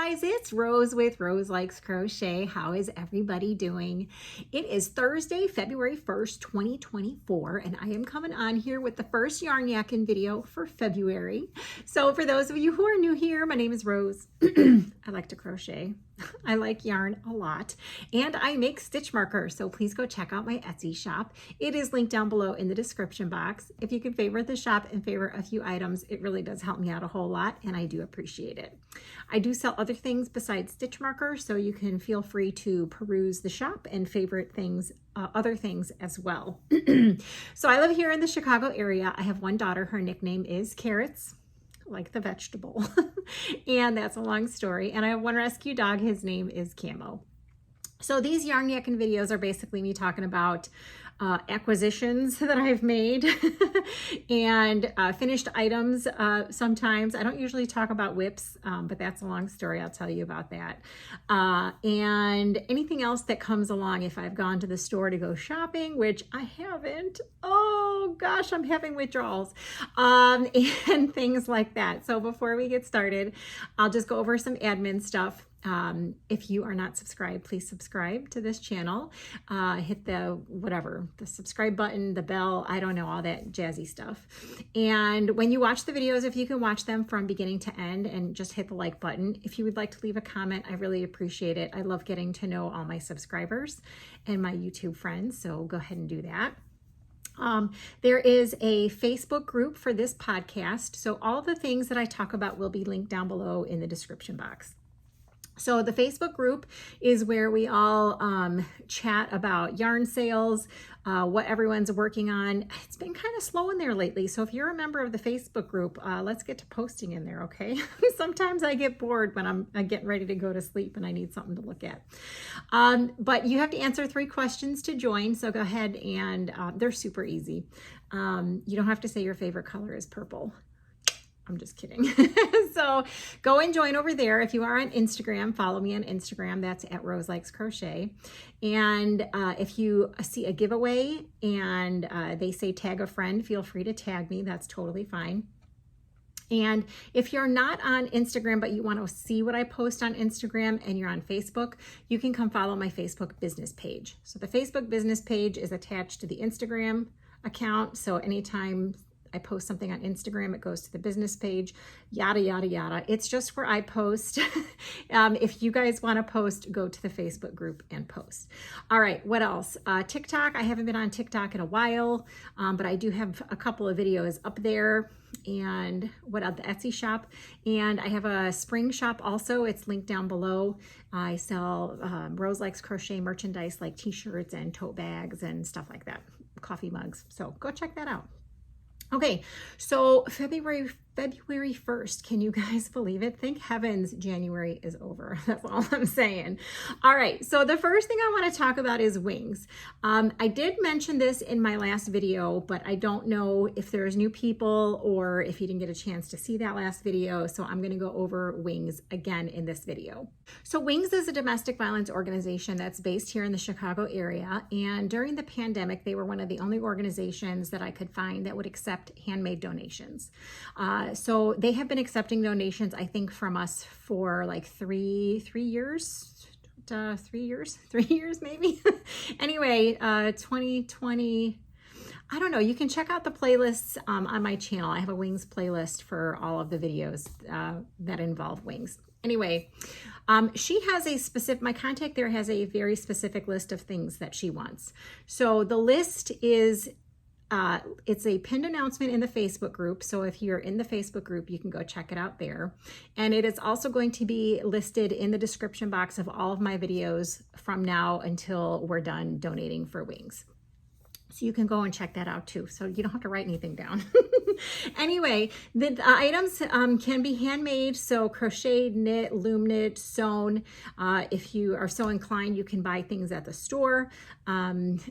guys, it's Rose with Rose Likes Crochet. How is everybody doing? It is Thursday, February 1st, 2024, and I am coming on here with the first yarn yakking video for February. So for those of you who are new here, my name is Rose. I like to crochet. I like yarn a lot, and I make stitch markers, so please go check out my Etsy shop. It is linked down below in the description box. If you can favorite the shop and favorite a few items, it really does help me out a whole lot, and I do appreciate it. I do sell other things besides stitch markers, so you can feel free to peruse the shop and favorite things, other things as well. So I live here in the Chicago area. I have one daughter. Her nickname is Carrots, like the vegetable. And that's a long story. And I have one rescue dog. His name is Camo. So these yarn yakking videos are basically me talking about acquisitions that I've made and finished items. Sometimes I don't usually talk about whips, but that's a long story. I'll tell you about that. And anything else that comes along. If I've gone to the store to go shopping, which I haven't, oh gosh, I'm having withdrawals, and things like that. So before we get started, I'll just go over some admin stuff. If you are not subscribed, please subscribe to this channel. Hit the subscribe button, the bell, I don't know, all that jazzy stuff. And when you watch the videos, if you can watch them from beginning to end and just hit the like button. If you would like to leave a comment, I really appreciate it. I love getting to know all my subscribers and my YouTube friends, so go ahead and do that. There is a Facebook group for this podcast, so all the things that I talk about will be linked down below in the description box. So the Facebook group is where we all chat about yarn sales, what everyone's working on. It's been kind of slow in there lately. So if you're a member of the Facebook group, let's get to posting in there, okay? Sometimes I get bored when I'm getting ready to go to sleep and I need something to look at. But you have to answer 3 questions to join. So go ahead and they're super easy. You don't have to say your favorite color is purple. I'm just kidding. So go and join over there. If you are on Instagram, follow me on Instagram. That's at Roselikescrochet. And if you see a giveaway and they say tag a friend, feel free to tag me. That's totally fine. And if you're not on Instagram, but you want to see what I post on Instagram and you're on Facebook, you can come follow my Facebook business page. So the Facebook business page is attached to the Instagram account. So anytime I post something on Instagram, it goes to the business page, yada, yada, yada. It's just where I post. If you guys want to post, go to the Facebook group and post. All right, what else? TikTok, I haven't been on TikTok in a while, but I do have a couple of videos up there. And what else? The Etsy shop. And I have a spring shop also. It's linked down below. I sell Rose Likes Crochet merchandise like t-shirts and tote bags and stuff like that, coffee mugs. So go check that out. Okay, so February 1st, can you guys believe it? Thank heavens January is over. That's all I'm saying. All right, so the first thing I want to talk about is wings. I did mention this in my last video, but I don't know if there's new people or if you didn't get a chance to see that last video, so I'm going to go over wings again in this video. So Wings is a domestic violence organization that's based here in the Chicago area, and during the pandemic, they were one of the only organizations that I could find that would accept handmade donations. So they have been accepting donations, I think, from us for like three years maybe. Anyway, 2020, I don't know. You can check out the playlists on my channel. I have a wings playlist for all of the videos that involve wings. Anyway, she has a specific, my contact there has a very specific list of things that she wants. So the list is, it's a pinned announcement in the Facebook group. So if you're in the Facebook group, you can go check it out there. And it is also going to be listed in the description box of all of my videos from now until we're done donating for wings. So you can go and check that out too. So you don't have to write anything down. Anyway, the items can be handmade. So crocheted, knit, loom knit, sewn. If you are so inclined, you can buy things at the store.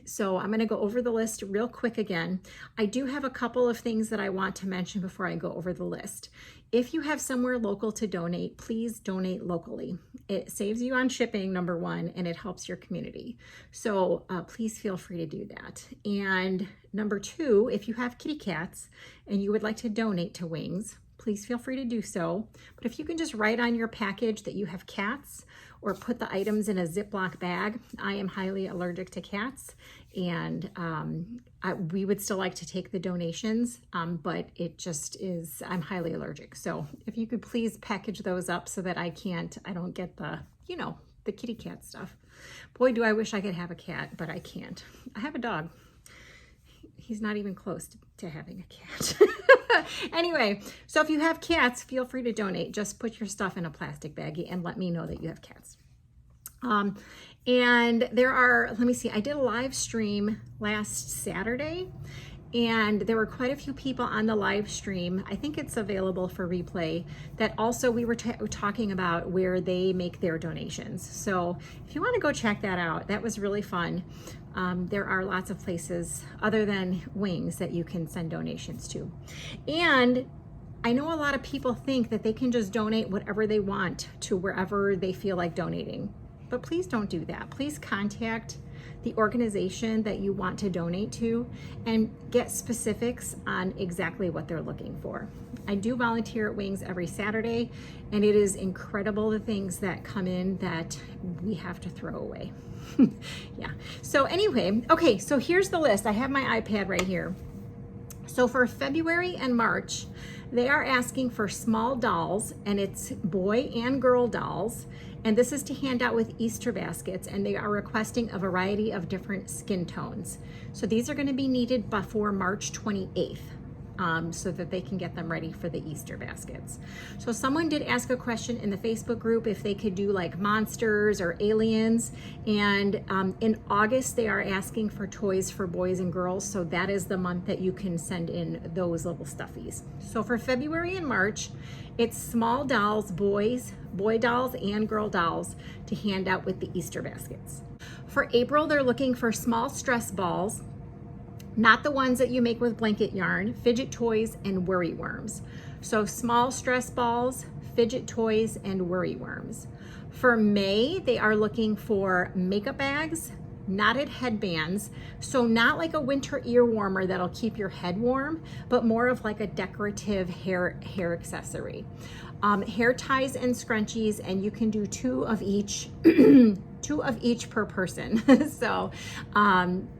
So I'm going to go over the list real quick again. I do have a couple of things that I want to mention before I go over the list. If you have somewhere local to donate, please donate locally. It saves you on shipping, number one, and it helps your community. So please feel free to do that. And number two, if you have kitty cats and you would like to donate to Wings, please feel free to do so. But if you can just write on your package that you have cats or put the items in a Ziploc bag. I am highly allergic to cats, and we would still like to take the donations, but it just is, I'm highly allergic. So if you could please package those up so that I don't get the, you know, the kitty cat stuff. Boy, do I wish I could have a cat, but I can't. I have a dog. He's not even close to having a cat. Anyway, so if you have cats, feel free to donate. Just put your stuff in a plastic baggie and let me know that you have cats. And there are, let me see, I did a live stream last Saturday, and there were quite a few people on the live stream. I think it's available for replay. That also we were talking about where they make their donations. So if you want to go check that out, that was really fun. There are lots of places other than Wings that you can send donations to. And I know a lot of people think that they can just donate whatever they want to wherever they feel like donating. But please don't do that. Please contact the organization that you want to donate to and get specifics on exactly what they're looking for. I do volunteer at Wings every Saturday, and it is incredible the things that come in that we have to throw away. Yeah. So anyway, okay, so here's the list. I have my iPad right here. So for February and March, they are asking for small dolls, and it's boy and girl dolls. And this is to hand out with Easter baskets, and they are requesting a variety of different skin tones. So these are going to be needed before March 28th. So that they can get them ready for the Easter baskets. So someone did ask a question in the Facebook group if they could do like monsters or aliens, and in August they are asking for toys for boys and girls, so that is the month that you can send in those little stuffies. So for February and March, it's small dolls, boy dolls and girl dolls to hand out with the Easter baskets. For April, they're looking for small stress balls, not the ones that you make with blanket yarn, fidget toys, and worry worms. So small stress balls, fidget toys, and worry worms. For May, they are looking for makeup bags, knotted headbands, so not like a winter ear warmer that'll keep your head warm, but more of like a decorative hair accessory. Hair ties and scrunchies, and you can do 2 of each. 2 of each per person. So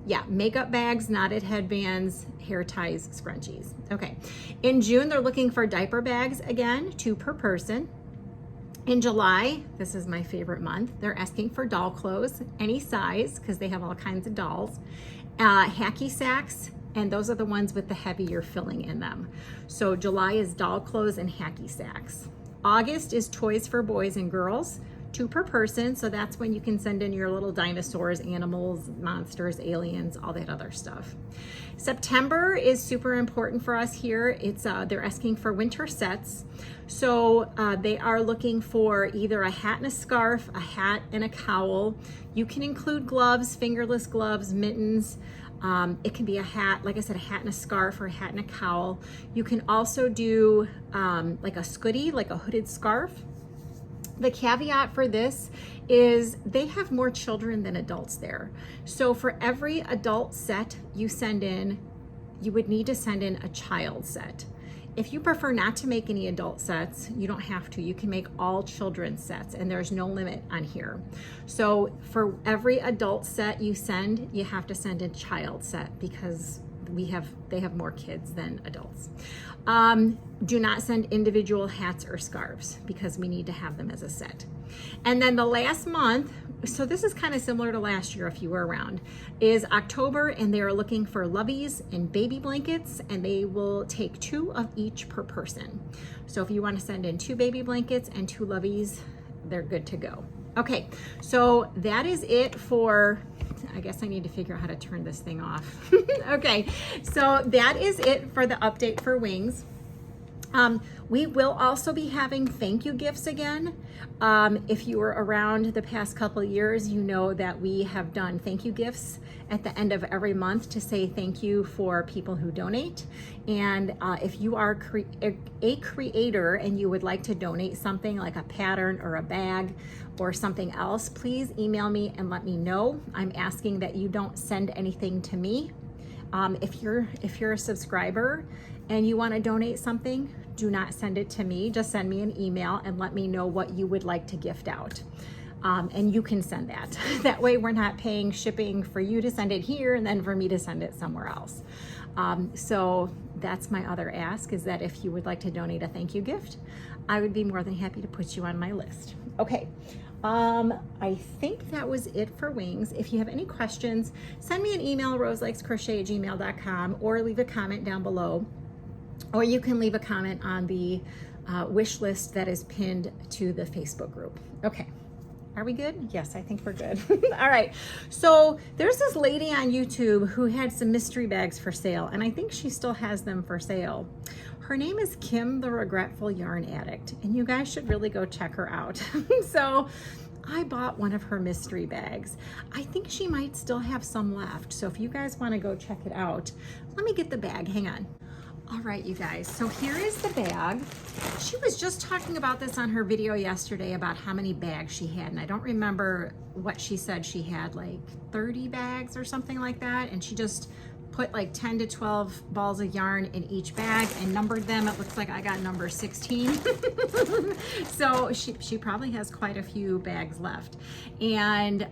yeah, makeup bags, knotted headbands, hair ties, scrunchies. Okay, in June they're looking for diaper bags again, 2 per person. In July, this is my favorite month, they're asking for doll clothes, any size, because they have all kinds of dolls. Hacky sacks, and those are the ones with the heavier filling in them. So July is doll clothes and hacky sacks. August is toys for boys and girls, 2 per person, so that's when you can send in your little dinosaurs, animals, monsters, aliens, all that other stuff. September is super important for us here. It's they're asking for winter sets. So they are looking for either a hat and a scarf, a hat and a cowl. You can include gloves, fingerless gloves, mittens. It can be a hat, like I said, a hat and a scarf, or a hat and a cowl. You can also do like a scootie, like a hooded scarf. The caveat for this is they have more children than adults there. So for every adult set you send in, you would need to send in a child set. If you prefer not to make any adult sets, you don't have to. You can make all children's sets, and there's no limit on here. So for every adult set you send, you have to send a child set because they have more kids than adults. Do not send individual hats or scarves because we need to have them as a set. And then the last month, so this is kind of similar to last year if you were around, is October, and they are looking for loveys and baby blankets, and they will take 2 of each per person. So if you want to send in 2 baby blankets and 2 loveys, they're good to go. Okay, so that is it for, I guess I need to figure out how to turn this thing off. Okay, so that is it for the update for Wings. We will also be having thank you gifts again. If you were around the past couple of years, you know that we have done thank you gifts at the end of every month to say thank you for people who donate. And if you are a creator and you would like to donate something like a pattern or a bag or something else, please email me and let me know. I'm asking that you don't send anything to me. If you're a subscriber and you want to donate something, do not send it to me. Just send me an email and let me know what you would like to gift out. And you can send that. That way we're not paying shipping for you to send it here and then for me to send it somewhere else. So that's my other ask, is that if you would like to donate a thank you gift, I would be more than happy to put you on my list. Okay. I think that was it for wings. If you have any questions, send me an email, roselikescrochet@gmail.com, or leave a comment down below. Or you can leave a comment on the wish list that is pinned to the Facebook group. Okay. Are we good? Yes, I think we're good. All right. So there's this lady on YouTube who had some mystery bags for sale, and I think she still has them for sale. Her name is Kim, the Regretful Yarn Addict, and you guys should really go check her out. So I bought one of her mystery bags. I think she might still have some left. So if you guys want to go check it out, let me get the bag. Hang on. All right, you guys, so here is the bag. She was just talking about this on her video yesterday about how many bags she had, and I don't remember what she said. She had like 30 bags or something like that, and she just put like 10 to 12 balls of yarn in each bag and numbered them. It looks like I got number 16. So she probably has quite a few bags left. And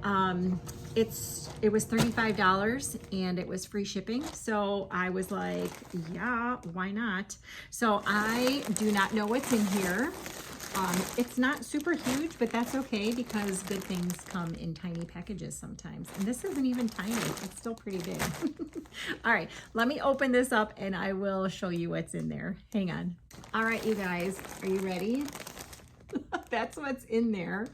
it was $35 and it was free shipping. So I was like, yeah, why not? So I do not know what's in here. It's not super huge, but that's okay because good things come in tiny packages sometimes. And this isn't even tiny, it's still pretty big. All right, let me open this up and I will show you what's in there. Hang on. All right, you guys, are you ready? That's what's in there.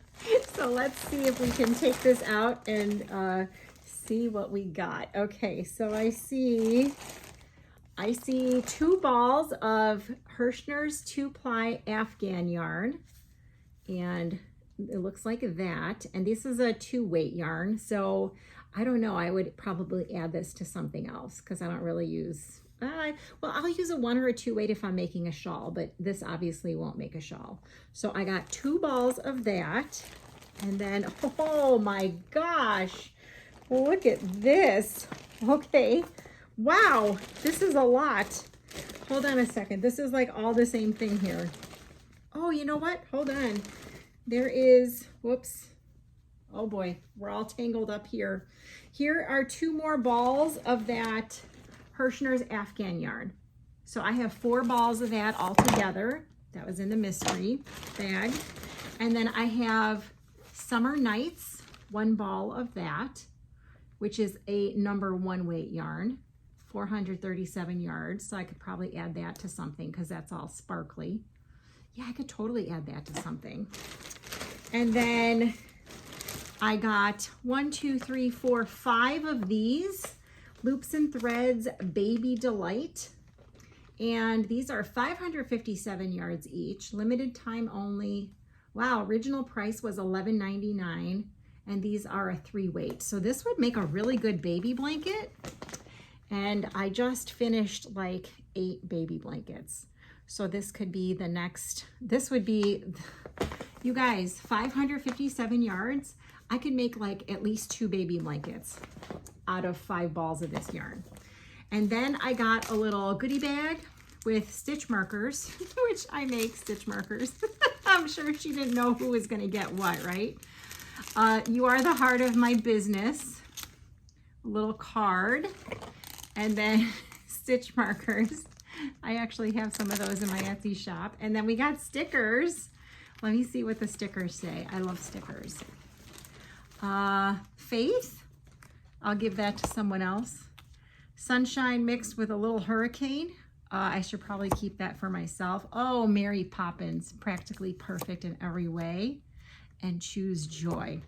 So let's see if we can take this out and see what we got. Okay, so I see 2 balls of Hirschner's 2-ply Afghan yarn, and it looks like that. And this is a 2-weight yarn, so I don't know, I would probably add this to something else because I don't really use, well, I'll use a 1 or a 2-weight if I'm making a shawl, but this obviously won't make a shawl. So I got 2 balls of that, and then, oh my gosh, look at this. Okay. Wow, this is a lot. Hold on a second. This is like all the same thing here. Oh, you know what? Hold on. There is, whoops. Oh boy, we're all tangled up here. Here are 2 more balls of that Hirschner's Afghan yarn. So I have 4 balls of that all together. That was in the mystery bag. And then I have Summer Nights, 1 ball of that, which is a number 1 weight yarn. 437 yards, so I could probably add that to something because that's all sparkly. Yeah, I could totally add that to something. And then I got 1, 2, 3, 4, 5 of these Loops and Threads Baby Delight. And these are 557 yards each, limited time only. Wow, original price was $11.99, and these are a 3-weight. So this would make a really good baby blanket. And I just finished like 8 baby blankets. So this could be the next, this would be, you guys, 557 yards. I could make like at least 2 baby blankets out of 5 balls of this yarn. And then I got a little goodie bag with stitch markers, which I make stitch markers. I'm sure she didn't know who was gonna get what, right? You are the heart of my business. A little card. And then stitch markers. I actually have some of those in my Etsy shop. And then we got stickers. Let me see what the stickers say. I love stickers. Faith. I'll give that to someone else. Sunshine mixed with a little hurricane. I should probably keep that for myself. Oh, Mary Poppins. Practically perfect in every way. And choose joy.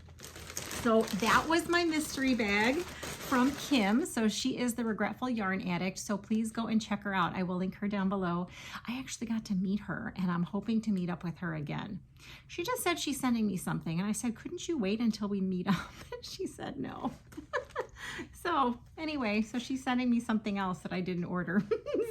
So that was my mystery bag from Kim. So she is the Regretful Yarn Addict. So please go and check her out. I will link her down below. I actually got to meet her and I'm hoping to meet up with her again. She just said she's sending me something. And I said, couldn't you wait until we meet up? And she said no. So anyway, so she's sending me something else that I didn't order.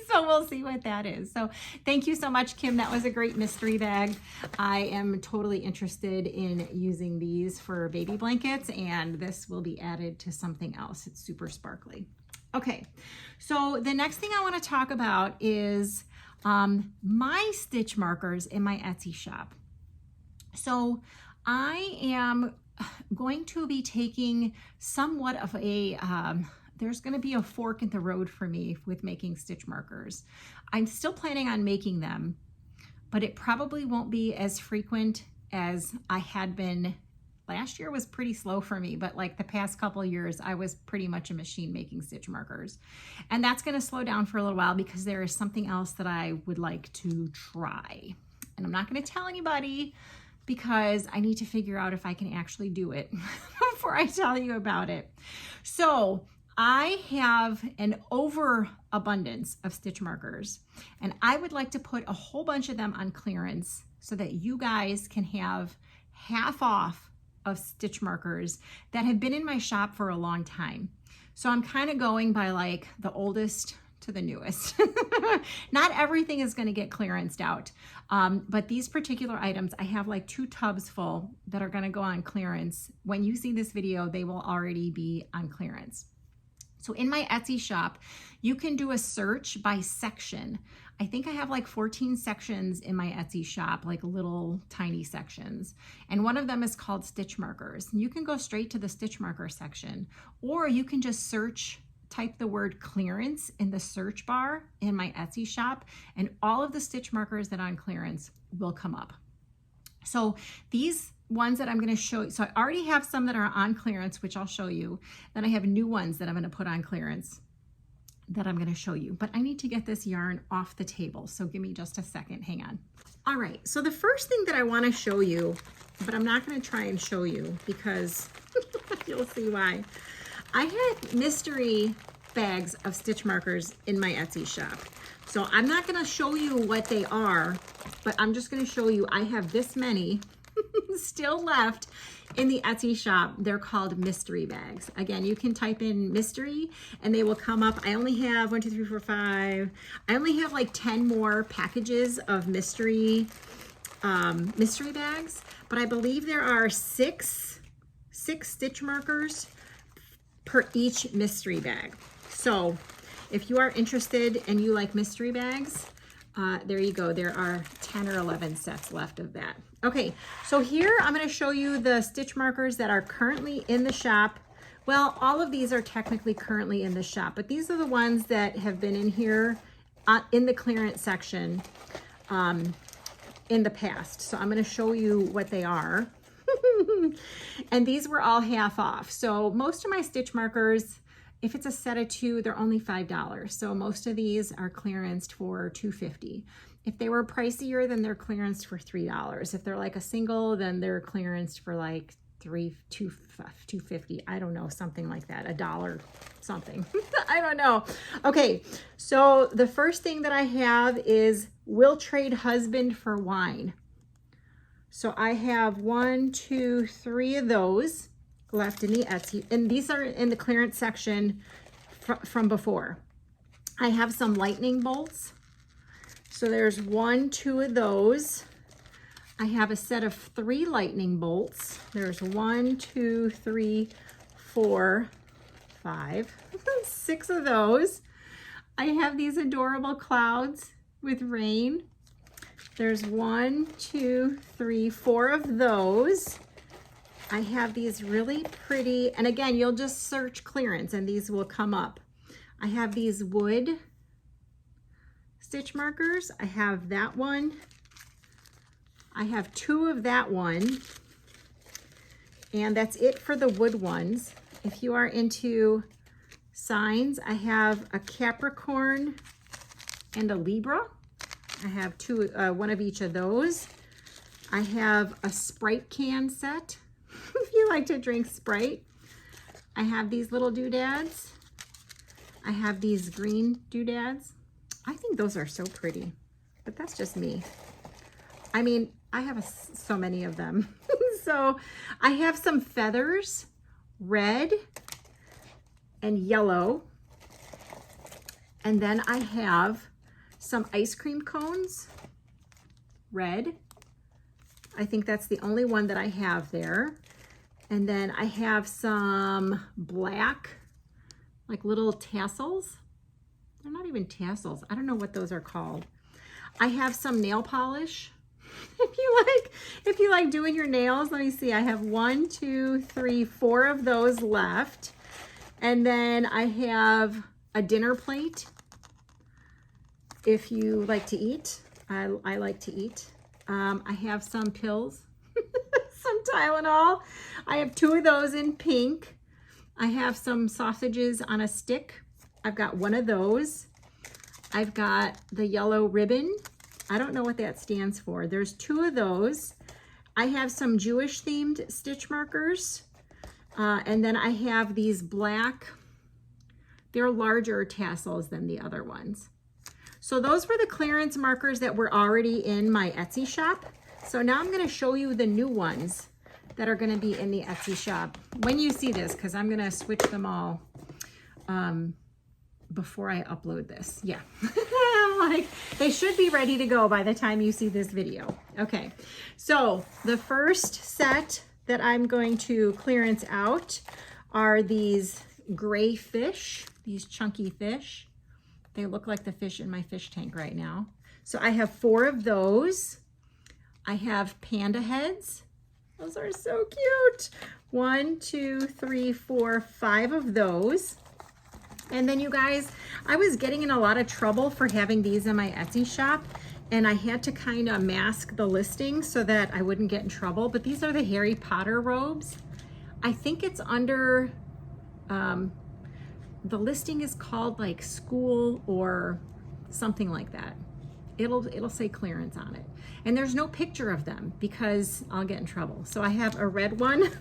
So we'll see what that is. So thank you so much, Kim. That was a great mystery bag. I am totally interested in using these for baby blankets, and this will be added to something else. It's super sparkly. Okay, so the next thing I want to talk about is my stitch markers in my Etsy shop. So I am going to be taking somewhat of a, there's going to be a fork in the road for me with making stitch markers. I'm still planning on making them, but it probably won't be as frequent as I had been. Last year was pretty slow for me, but like the past couple of years, I was pretty much a machine making stitch markers. And that's going to slow down for a little while because there is something else that I would like to try. And I'm not going to tell anybody because I need to figure out if I can actually do it before I tell you about it. So I have an overabundance of stitch markers, and I would like to put a whole bunch of them on clearance so that you guys can have half off of stitch markers that have been in my shop for a long time. So I'm kind of going by like the oldest to the newest. Not everything is going to get clearanced out, but these particular items, I have like 2 tubs full that are going to go on clearance. When you see this video, they will already be on clearance. So in my Etsy shop, you can do a search by section. I think I have like 14 sections in my Etsy shop, like little tiny sections. And one of them is called stitch markers. You can go straight to the stitch marker section, or you can just type the word clearance in the search bar in my Etsy shop, and all of the stitch markers that are on clearance will come up. So these ones that I'm going to show you, so I already have some that are on clearance, which I'll show you. Then I have new ones that I'm going to put on clearance that I'm going to show you, but I need to get this yarn off the table. So give me just a second. Hang on. All right. So the first thing that I want to show you, but I'm not going to try and show you because you'll see why. I had mystery bags of stitch markers in my Etsy shop. So I'm not going to show you what they are, but I'm just going to show you I have this many still left in the Etsy shop. They're called mystery bags. Again, you can type in mystery and they will come up. I only have 1, 2, 3, 4, 5. I only have like 10 more packages of mystery bags, but I believe there are six stitch markers per each mystery bag. So if you are interested and you like mystery bags, there you go. There are 10 or 11 sets left of that. Okay, so here I'm going to show you the stitch markers that are currently in the shop. Well, all of these are technically currently in the shop, but these are the ones that have been in here in the clearance section in the past. So I'm going to show you what they are. And these were all half off. So most of my stitch markers, if it's a set of 2, they're only $5. So most of these are clearanced for $2.50. If they were pricier, then they're clearanced for $3. If they're like a single, then they're clearanced for like $2.50. I don't know, something like that, $1 something. I don't know. Okay, so the first thing that I have is "Will Trade Husband for Wine." So I have 1, 2, 3 of those left in the Etsy, and these are in the clearance section from before. I have some lightning bolts. So there's 1, 2 of those. I have a set of 3 lightning bolts. There's 1, 2, 3, 4, 5, 6 of those. I have these adorable clouds with rain. There's 1, 2, 3, 4 of those. I have these really pretty, and again, you'll just search clearance and these will come up. I have these wood stitch markers. I have that one. I have 2 of that one. And that's it for the wood ones. If you are into signs, I have a Capricorn and a Libra. I have 2, one of each of those. I have a Sprite can set. If you like to drink Sprite. I have these little doodads. I have these green doodads. I think those are so pretty, but that's just me. I mean, I have so many of them. So I have some feathers, red and yellow. And then I have some ice cream cones, red. I think that's the only one that I have there. And then I have some black like little tassels. They're not even tassels. I don't know what those are called. I have some nail polish. If you like doing your nails, let me see. I have 1, 2, 3, 4 of those left. And then I have a dinner plate. If you like to eat, I like to eat. I have some pills, some Tylenol. I have 2 of those in pink. I have some sausages on a stick. I've got 1 of those. I've got the yellow ribbon. I don't know what that stands for. There's 2 of those. I have some Jewish themed stitch markers. And then I have these black, they're larger tassels than the other ones. So those were the clearance markers that were already in my Etsy shop. So now I'm gonna show you the new ones that are gonna be in the Etsy shop when you see this, because I'm gonna switch them all before I upload this. Yeah, I'm like, they should be ready to go by the time you see this video. Okay, so the first set that I'm going to clearance out are these gray fish, these chunky fish. They look like the fish in my fish tank right now. So I have 4 of those. I have panda heads. Those are so cute. 1, 2, 3, 4, 5 of those. And then you guys, I was getting in a lot of trouble for having these in my Etsy shop, and I had to kind of mask the listing so that I wouldn't get in trouble. But these are the Harry Potter robes. I think it's under, the listing is called like school or something like that. It'll say clearance on it. And there's no picture of them because I'll get in trouble. So I have a red one.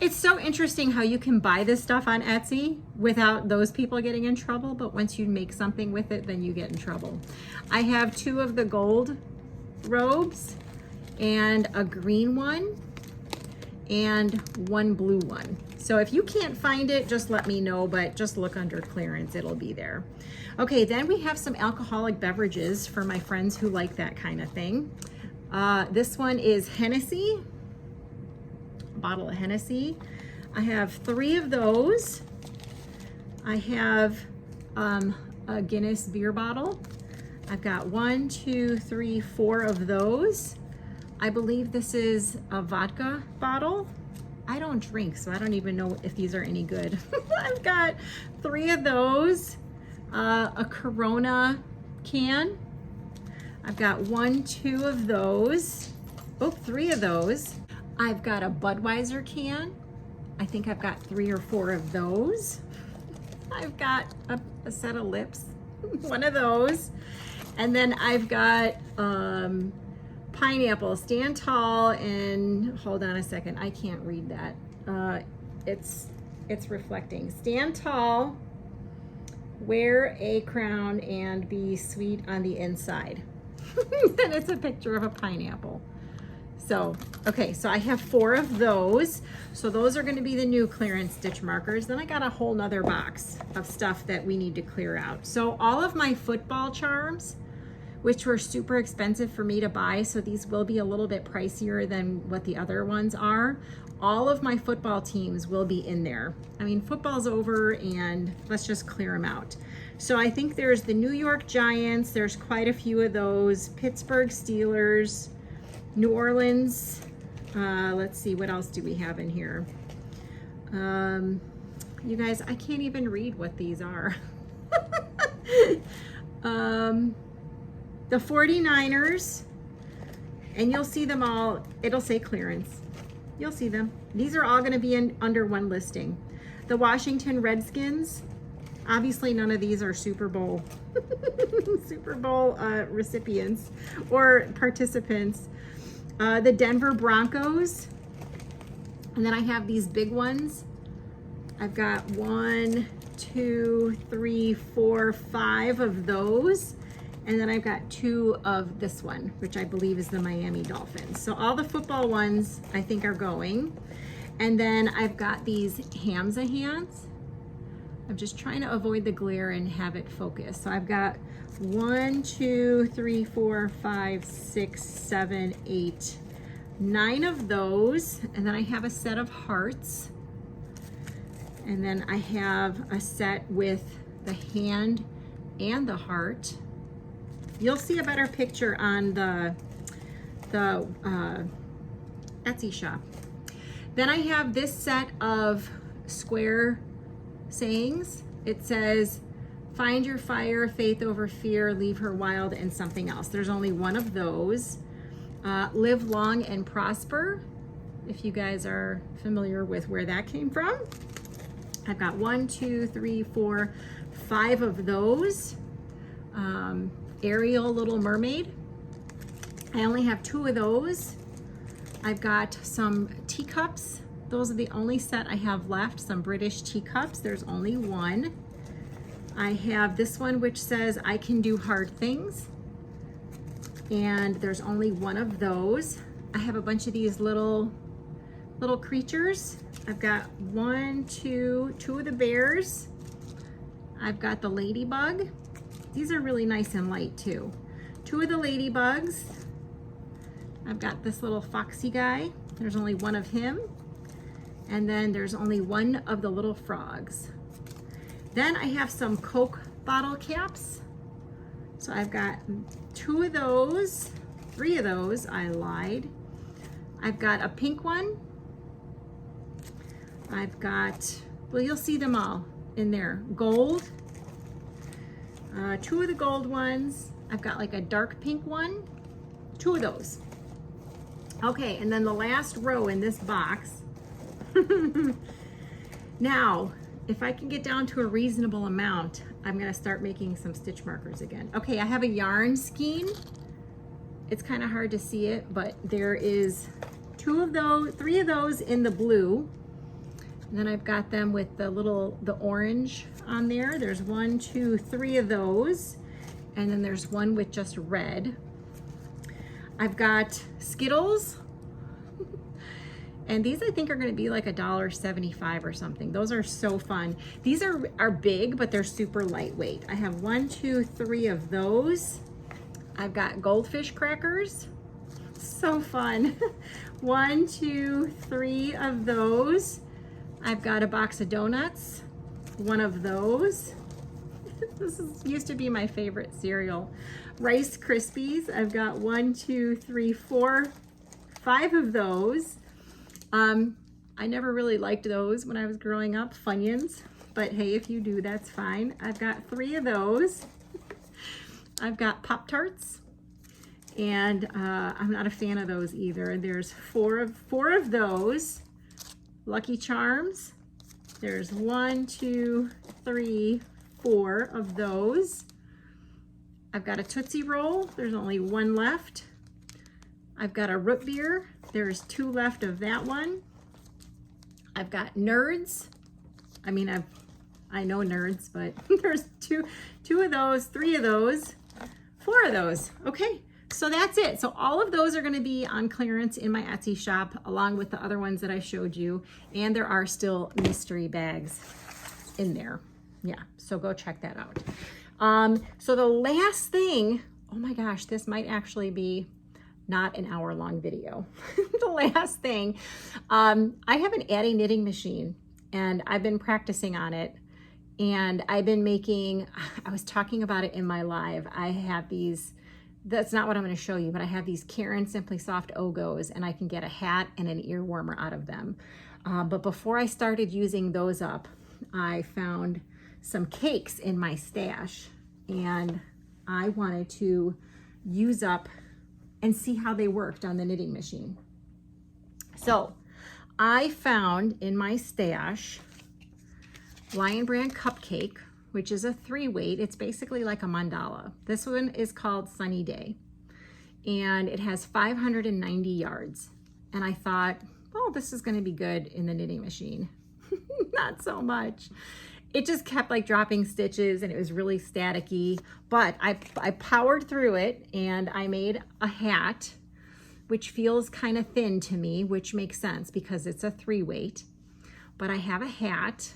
It's so interesting how you can buy this stuff on Etsy without those people getting in trouble, but once you make something with it, then you get in trouble. I have 2 of the gold robes and a green one and 1 blue one. So if you can't find it, just let me know, but just look under clearance, it'll be there. Okay, then we have some alcoholic beverages for my friends who like that kind of thing. This one is Hennessy, a bottle of Hennessy. I have 3 of those. I have a Guinness beer bottle. I've got 1, 2, 3, 4 of those. I believe this is a vodka bottle. I don't drink, so I don't even know if these are any good. I've got 3 of those, a Corona can. I've got 1, 2 of those. Oh, 3 of those. I've got a Budweiser can. I think I've got 3 or 4 of those. I've got a set of lips, 1 of those. And then I've got pineapple, stand tall, and hold on a second, I can't read that. It's reflecting. Stand tall, wear a crown, and be sweet on the inside. And it's a picture of a pineapple. So, okay, so I have 4 of those. So those are gonna be the new clearance stitch markers. Then I got a whole nother box of stuff that we need to clear out. So all of my football charms, which were super expensive for me to buy, so these will be a little bit pricier than what the other ones are. All of my football teams will be in there. I mean, football's over and let's just clear them out. So I think there's the New York Giants, there's quite a few of those, Pittsburgh Steelers, New Orleans, let's see, what else do we have in here? You guys, I can't even read what these are. The 49ers, and you'll see them all, it'll say clearance. You'll see them. These are all gonna be in under one listing. The Washington Redskins, obviously none of these are Super Bowl, Super Bowl recipients or participants. The Denver Broncos, and then I have these big ones. I've got 1, 2, 3, 4, 5 of those. And then I've got 2 of this one, which I believe is the Miami Dolphins. So all the football ones I think are going. And then I've got these Hamza hands. I'm just trying to avoid the glare and have it focus. So I've got 1, 2, 3, 4, 5, 6, 7, 8, 9 of those. And then I have a set of hearts. And then I have a set with the hand and the heart. You'll see a better picture on the Etsy shop. Then I have this set of square sayings. It says, find your fire, faith over fear, leave her wild, and something else. There's only one of those. Live long and prosper, if you guys are familiar with where that came from. I've got 1, 2, 3, 4, 5 of those. Ariel, Little Mermaid. I only have 2 of those. I've got some teacups. Those are the only set I have left, some British teacups. There's only 1. I have this one which says, I can do hard things. And there's only 1 of those. I have a bunch of these little creatures. I've got 1, 2 of the bears. I've got the ladybug. These are really nice and light too. 2 of the ladybugs. I've got this little foxy guy. There's only 1 of him. And then there's only 1 of the little frogs. Then I have some Coke bottle caps. So I've got 2 of those, 3 of those, I lied. I've got a pink one. I've got, well, you'll see them all in there. Gold, 2 of the gold ones. I've got like a dark pink one, 2 of those. Okay, and then the last row in this box. Now, if I can get down to a reasonable amount, I'm gonna start making some stitch markers again. Okay, I have a yarn skein. It's kind of hard to see it, but there is 2 of those, 3 of those in the blue. And then I've got them with the orange on there. There's 1, 2, 3 of those. And then there's 1 with just red. I've got Skittles. And these I think are gonna be like $1.75 or something. Those are so fun. These are big, but they're super lightweight. I have 1, 2, 3 of those. I've got goldfish crackers. So fun. 1, 2, 3 of those. I've got a box of donuts. 1 of those. Used to be my favorite cereal. Rice Krispies. I've got 1, 2, 3, 4, 5 of those. I never really liked those when I was growing up, Funyuns, but hey, if you do, that's fine. I've got 3 of those. I've got Pop-Tarts, and I'm not a fan of those either. There's 4 of those. Lucky Charms. There's 1, 2, 3, 4 of those. I've got a Tootsie Roll. There's only 1 left. I've got a root beer. There's 2 left of that one. I've got Nerds. I mean, I know Nerds, but there's two of those, 3 of those, 4 of those. Okay, so that's it. So all of those are going to be on clearance in my Etsy shop, along with the other ones that I showed you. And there are still mystery bags in there. Yeah, so go check that out. So the last thing, oh my gosh, this might actually be not an hour-long video. The last thing, I have an Addy knitting machine, and I've been practicing on it, and I've been making, I was talking about it in my live, I have these, that's not what I'm going to show you, but I have these Karen Simply Soft Ogos, and I can get a hat and an ear warmer out of them. But before I started using those up, I found some cakes in my stash, and I wanted to use up and see how they worked on the knitting machine. So I found in my stash Lion Brand Cupcake, which is a 3-weight. It's basically like a mandala. This one is called Sunny Day, and it has 590 yards. And I thought, oh, this is gonna be good in the knitting machine. Not so much. It just kept like dropping stitches, and it was really staticky, but I powered through it, and I made a hat, which feels kind of thin to me, which makes sense because it's a 3-weight, but I have a hat,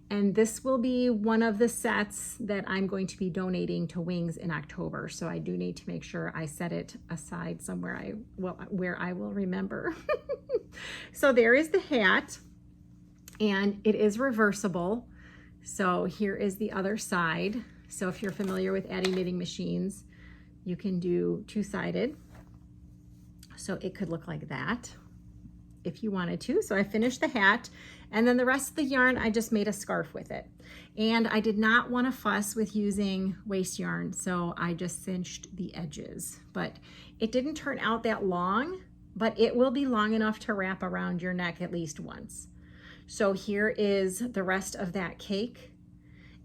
and this will be one of the sets that I'm going to be donating to Wings in October. So I do need to make sure I set it aside somewhere where I will remember. So there is the hat. and it is reversible. So here is the other side. So if you're familiar with adding knitting machines, you can do two-sided. So it could look like that if you wanted to. So I finished the hat, and then the rest of the yarn, I just made a scarf with it. And I did not want to fuss with using waste yarn, so I just cinched the edges. But it didn't turn out that long, but it will be long enough to wrap around your neck at least once. So here is the rest of that cake,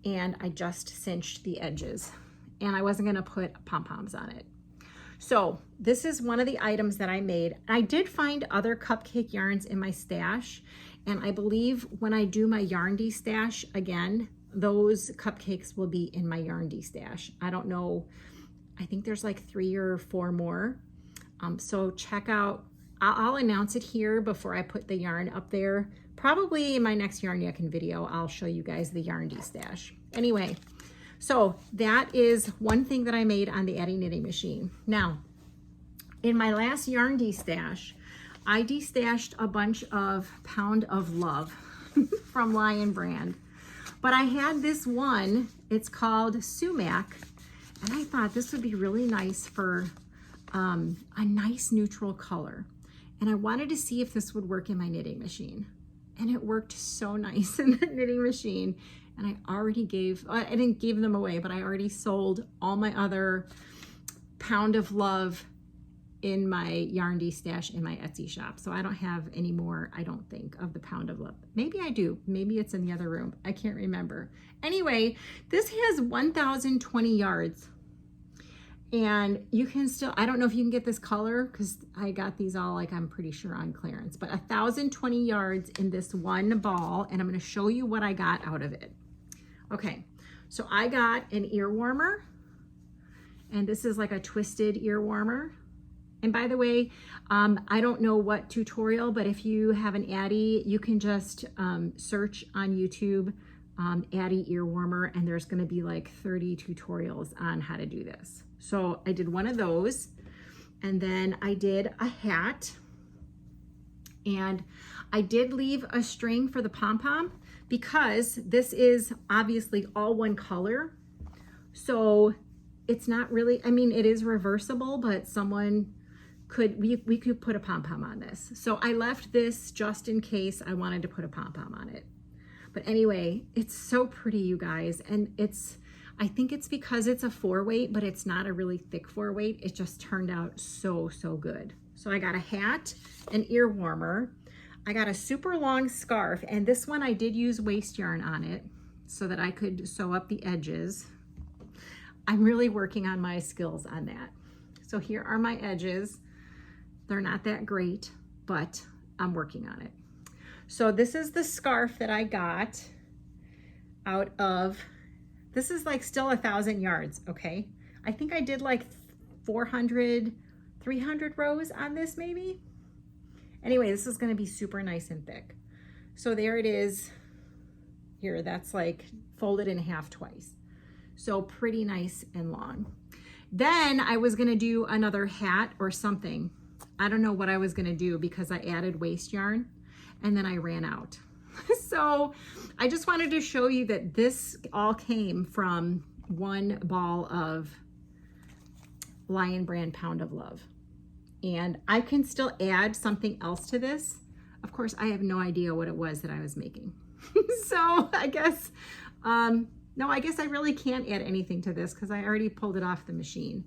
and I just cinched the edges, and I wasn't gonna put pom-poms on it. So this is one of the items that I made. I did find other cupcake yarns in my stash, and I believe when I do my yarn stash again, those cupcakes will be in my yarn stash. I don't know, I think there's like 3 or 4 more. So check out, I'll announce it here before I put the yarn up there. Probably in my next yarn yakking video, I'll show you guys the yarn stash. Anyway, so that is one thing that I made on the Addie knitting machine. Now, in my last yarn stash, I destashed a bunch of Pound of Love from Lion brand. But I had this one, it's called Sumac, and I thought this would be really nice for a nice neutral color. And I wanted to see if this would work in my knitting machine. And it worked so nice in the knitting machine. And I already I didn't give them away, but I already sold all my other Pound of Love in my yarn stash in my Etsy shop. So I don't have any more, I don't think, of the Pound of Love. Maybe I do. Maybe it's in the other room. I can't remember. Anyway, this has 1,020 yards. And you can still, I don't know if you can get this color because I got these all, like, I'm pretty sure on clearance, but 1,020 yards in this one ball, and I'm going to show you what I got out of it. Okay, so I got an ear warmer, and this is like a twisted ear warmer. And by the way, I don't know what tutorial, but if you have an Addie, you can just search on YouTube Addie ear warmer, and there's going to be like 30 tutorials on how to do this. So I did one of those, and then I did a hat, and I did leave a string for the pom-pom because this is obviously all one color. So it's not really, I mean, it is reversible, but someone could, we could put a pom-pom on this. So I left this just in case I wanted to put a pom-pom on it. But anyway, it's so pretty, you guys. And I think it's because it's a 4-weight, but it's not a really thick 4-weight. It just turned out so, so good. So I got a hat, an ear warmer. I got a super long scarf, and this one I did use waste yarn on it so that I could sew up the edges. I'm really working on my skills on that. So here are my edges. They're not that great, but I'm working on it. So this is the scarf that I got out of, this is like still 1,000 yards, okay? I think I did like 400, 300 rows on this maybe. Anyway, this is gonna be super nice and thick. So there it is here, that's like folded in half twice. So pretty nice and long. Then I was gonna do another hat or something. I don't know what I was gonna do because I added waste yarn and then I ran out. So I just wanted to show you that this all came from one ball of Lion brand Pound of Love. And I can still add something else to this. Of course, I have no idea what it was that I was making. So I guess, no, I guess I really can't add anything to this because I already pulled it off the machine.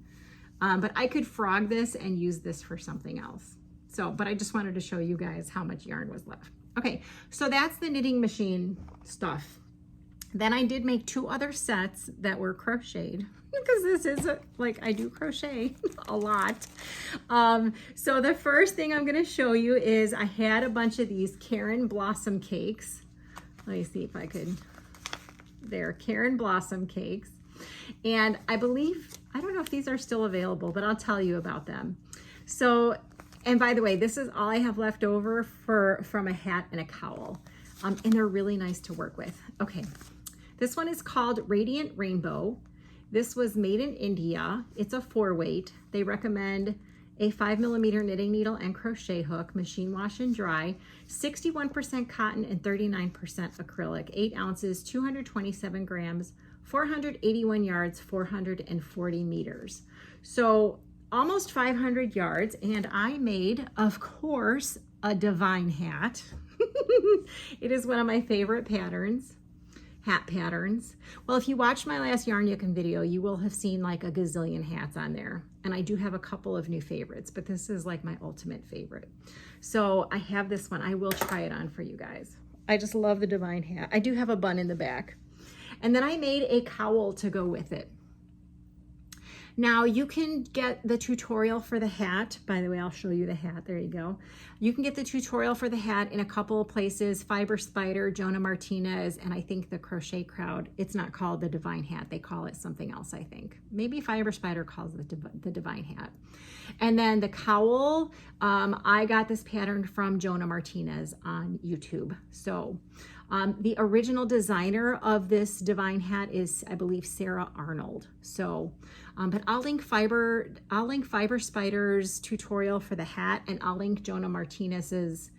But I could frog this and use this for something else. So, but I just wanted to show you guys how much yarn was left. Okay, so that's the knitting machine stuff. Then I did make 2 other sets that were crocheted because this is like, I do crochet a lot. So the first thing I'm gonna show you is I had a bunch of these Karen Blossom cakes. Let me see if I could, they're Karen Blossom cakes. And I believe, I don't know if these are still available, but I'll tell you about them. So, and by the way, this is all I have left over from a hat and a cowl. And they're really nice to work with. Okay, this one is called Radiant Rainbow. This was made in India. It's a 4-weight. They recommend a 5mm knitting needle and crochet hook, machine wash and dry, 61% cotton and 39% acrylic, 8 ounces, 227 grams, 481 yards, 440 meters. So almost 500 yards, and I made, of course, a divine hat. It is one of my favorite patterns. Hat patterns. Well, if you watched my last yarn yakking video, you will have seen like a gazillion hats on there. And I do have a couple of new favorites, but this is like my ultimate favorite. So I have this one. I will try it on for you guys. I just love the divine hat. I do have a bun in the back. And then I made a cowl to go with it. Now you can get the tutorial for the hat. By the way, I'll show you the hat. There you go. You can get the tutorial for the hat in a couple of places. Fiber Spider, Jonah Martinez, and I think the Crochet Crowd. It's not called the Divine Hat. They call it something else, I think. Maybe Fiber Spider calls it the Divine Hat. And then the cowl, I got this pattern from Jonah Martinez on YouTube. So the original designer of this divine hat is, I believe, Sarah Arnold. So, but I'll link Fiber Spider's tutorial for the hat, and I'll link Jonah Martinez's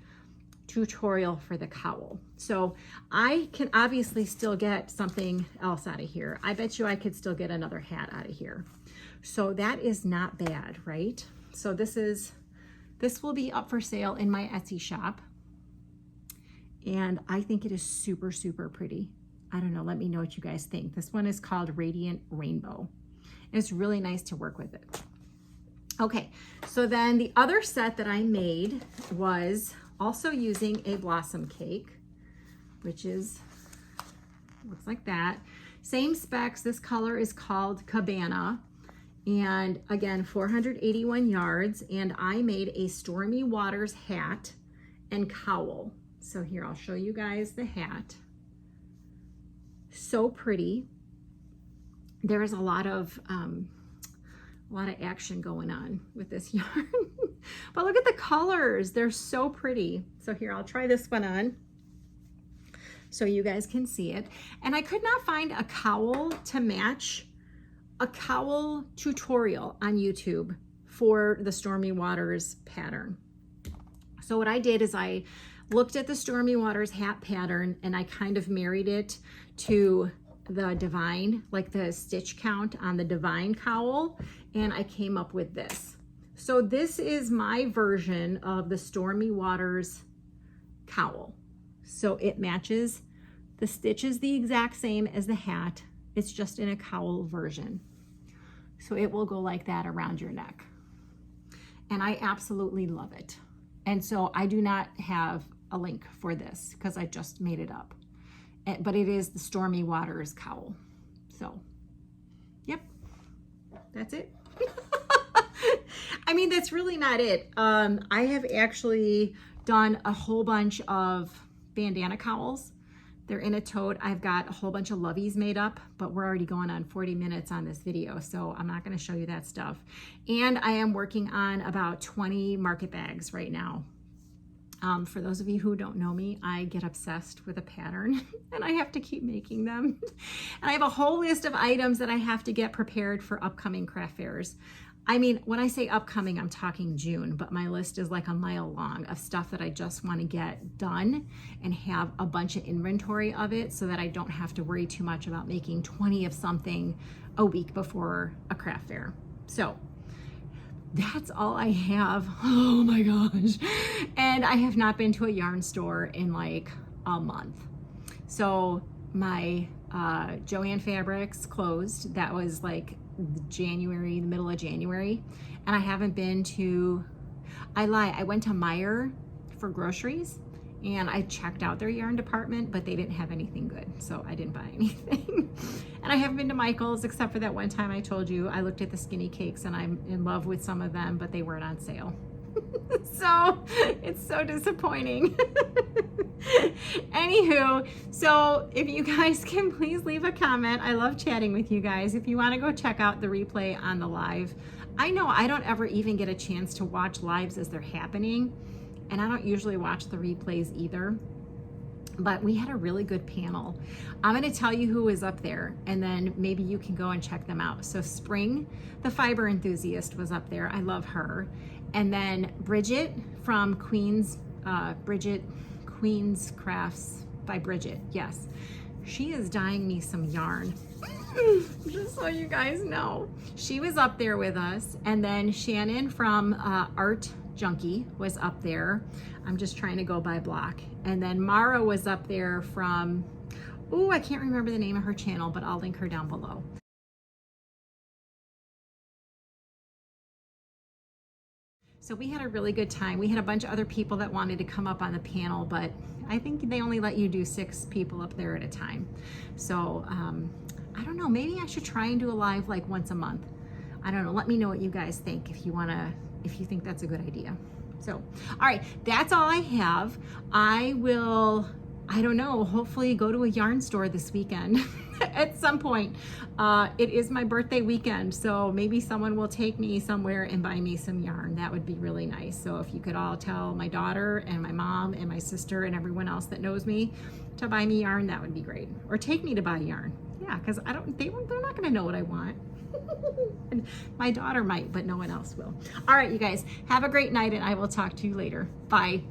tutorial for the cowl. So I can obviously still get something else out of here. I bet you I could still get another hat out of here. So that is not bad, right? So this will be up for sale in my Etsy shop. And I think it is super, super pretty. I don't know, let me know what you guys think. This one is called Radiant Rainbow. And it's really nice to work with it. Okay, so then the other set that I made was also using a blossom cake, which is, looks like that. Same specs, this color is called Cabana. And again, 481 yards. And I made a Stormy Waters hat and cowl. So here, I'll show you guys the hat. So pretty. There is a lot of action going on with this yarn. But look at the colors. They're so pretty. So here, I'll try this one on so you guys can see it. And I could not find a cowl to match a cowl tutorial on YouTube for the Stormy Waters pattern. So what I did is I looked at the Stormy Waters hat pattern and I kind of married it to the divine, like the stitch count on the divine cowl, and I came up with this. So this is my version of the Stormy Waters cowl. So it matches, the stitch is the exact same as the hat, it's just in a cowl version. So it will go like that around your neck. And I absolutely love it. And so I do not have a link for this because I just made it up. But it is the Stormy Waters cowl. So, yep, that's it. I mean, that's really not it. I have actually done a whole bunch of bandana cowls. They're in a tote. I've got a whole bunch of loveys made up, but we're already going on 40 minutes on this video, so I'm not going to show you that stuff. And I am working on about 20 market bags right now. For those of you who don't know me, I get obsessed with a pattern and I have to keep making them. And I have a whole list of items that I have to get prepared for upcoming craft fairs. I mean, when I say upcoming, I'm talking June, but my list is like a mile long of stuff that I just want to get done and have a bunch of inventory of it so that I don't have to worry too much about making 20 of something a week before a craft fair. So that's all I have. Oh my gosh. And I have not been to a yarn store in like a month. So my Joann Fabrics closed. That was like January, the middle of January. And I haven't been to, I lie, I went to Meijer for groceries and I checked out their yarn department, but they didn't have anything good. So I didn't buy anything. And I haven't been to Michael's except for that one time I told you I looked at the skinny cakes and I'm in love with some of them, but they weren't on sale. So it's so disappointing. Anywho, so if you guys can please leave a comment. I love chatting with you guys. If you want to go check out the replay on the live. I know I don't ever even get a chance to watch lives as they're happening, and I don't usually watch the replays either. But we had a really good panel. I'm going to tell you who was up there, and then maybe you can go and check them out. So Spring, the fiber enthusiast, was up there. I love her. And then Bridget from Queen's Crafts by Bridget. Yes, she is dyeing me some yarn. Just so you guys know, she was up there with us. And then Shannon from Art Junkie was up there. I'm just trying to go by block. And then Mara was up there from, oh, I can't remember the name of her channel, but I'll link her down below. So we had a really good time. We had a bunch of other people that wanted to come up on the panel, but I think they only let you do 6 people up there at a time. So I don't know, maybe I should try and do a live like once a month. I don't know, let me know what you guys think if you think that's a good idea. So, all right, that's all I have. I will, I don't know, hopefully go to a yarn store this weekend at some point. It is my birthday weekend, so maybe someone will take me somewhere and buy me some yarn. That would be really nice. So if you could all tell my daughter and my mom and my sister and everyone else that knows me to buy me yarn, that would be great. Or take me to buy yarn. Yeah, because they're not gonna know what I want. And my daughter might, but no one else will. All right, you guys, have a great night, and I will talk to you later. Bye.